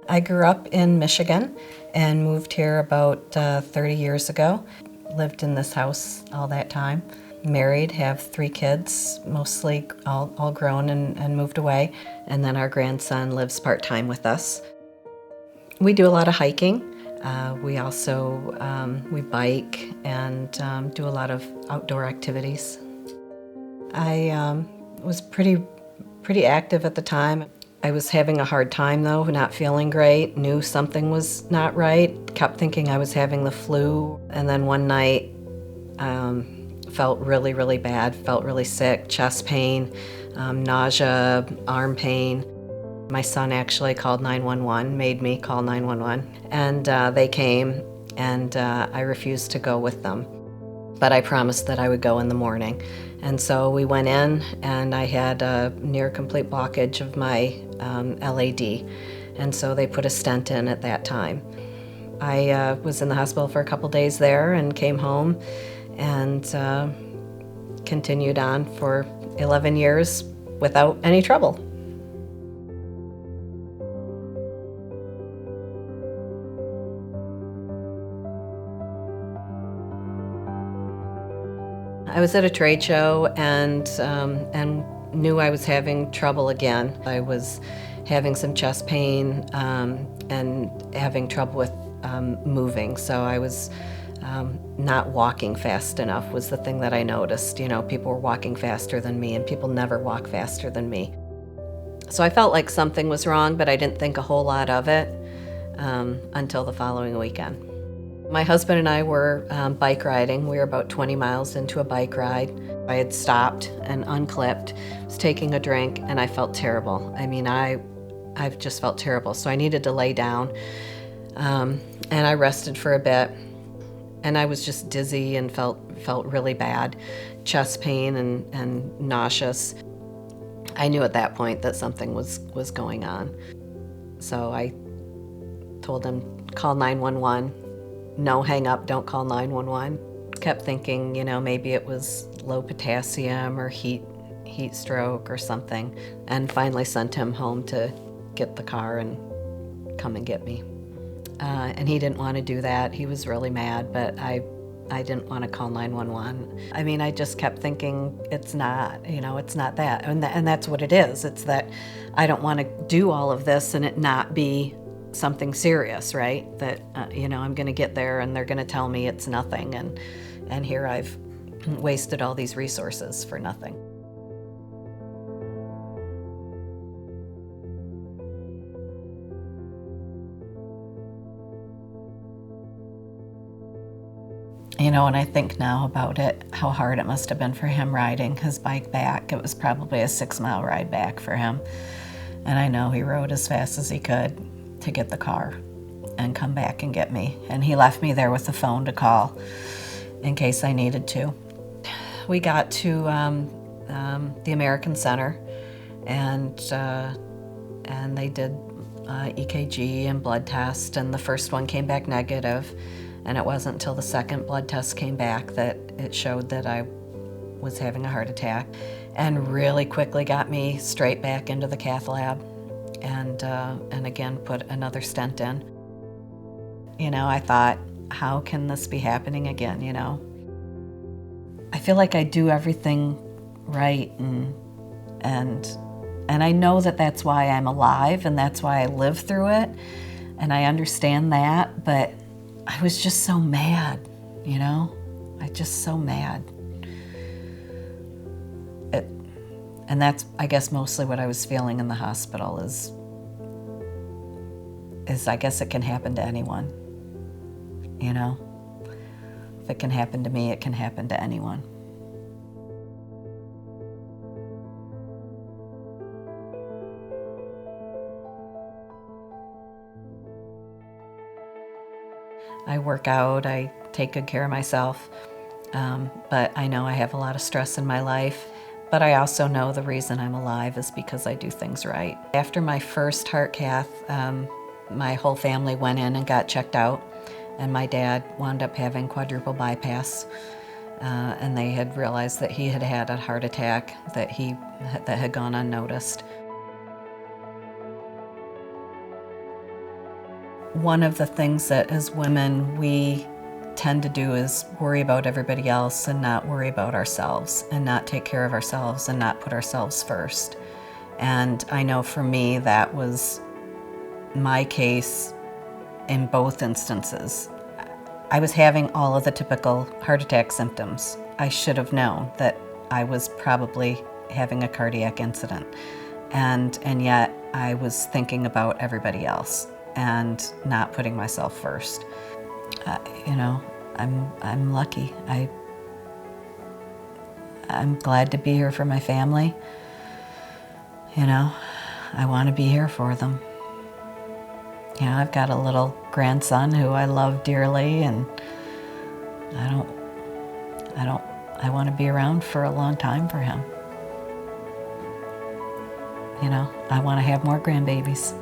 I grew up in Michigan and moved here about 30 years ago. Lived in this house all that time. Married, have 3 kids, mostly all grown and moved away. And then our grandson lives part-time with us. We do a lot of hiking. We also we bike and do a lot of outdoor activities. I was pretty active at the time. I was having a hard time though, not feeling great, knew something was not right, kept thinking I was having the flu, and then one night felt really bad, felt really sick, chest pain, nausea, arm pain. My son actually called 911, made me call 911, and they came, and I refused to go with them. But I promised that I would go in the morning. And so we went in, and I had a near complete blockage of my LAD. And so they put a stent in at that time. I was in the hospital for a couple days there and came home and continued on for 11 years without any trouble. I was at a trade show and knew I was having trouble again. I was having some chest pain and having trouble with moving. So I was not walking fast enough was the thing that I noticed. You know, people were walking faster than me, and people never walk faster than me. So I felt like something was wrong, but I didn't think a whole lot of it until the following weekend. My husband and I were bike riding. We were about 20 miles into a bike ride. I had stopped and unclipped, was taking a drink, and I felt terrible. I mean, I've just felt terrible. So I needed to lay down, and I rested for a bit. And I was just dizzy and felt really bad, chest pain and nauseous. I knew at that point that something was going on. So I told him, call 911. No, hang up, don't call 911. Kept thinking, you know, maybe it was low potassium or heat stroke or something, and finally sent him home to get the car and come and get me. And he didn't want to do that. He was really mad, but I didn't want to call 911. I mean, I just kept thinking, it's not, you know, it's not that. And that's what it is. It's that I don't want to do all of this and it not be something serious, right? That, you know, I'm going to get there and they're going to tell me it's nothing. And here I've wasted all these resources for nothing. You know, when I think now about it, how hard it must have been for him riding his bike back. It was probably a 6-mile ride back for him. And I know he rode as fast as he could to get the car and come back and get me. And he left me there with the phone to call in case I needed to. We got to the American Center, and they did EKG and blood test, and the first one came back negative, and it wasn't until the second blood test came back that it showed that I was having a heart attack, and really quickly got me straight back into the cath lab. And again, put another stent in. You know, I thought, how can this be happening again, you know? I feel like I do everything right, and I know that that's why I'm alive, and that's why I live through it, and I understand that, but I was just so mad, you know? I just so mad. And that's, I guess, mostly what I was feeling in the hospital is I guess it can happen to anyone, you know? If it can happen to me, it can happen to anyone. I work out, I take good care of myself, but I know I have a lot of stress in my life. But I also know the reason I'm alive is because I do things right. After my first heart cath, my whole family went in and got checked out, and my dad wound up having quadruple bypass, and they had realized that he had had a heart attack that had gone unnoticed. One of the things that as women we tend to do is worry about everybody else and not worry about ourselves, and not take care of ourselves and not put ourselves first. And I know for me that was my case in both instances. I was having all of the typical heart attack symptoms. I should have known that I was probably having a cardiac incident. And yet I was thinking about everybody else and not putting myself first. You know, I'm lucky. I'm glad to be here for my family. You know, I want to be here for them. You know, I've got a little grandson who I love dearly, and I want to be around for a long time for him. You know, I want to have more grandbabies.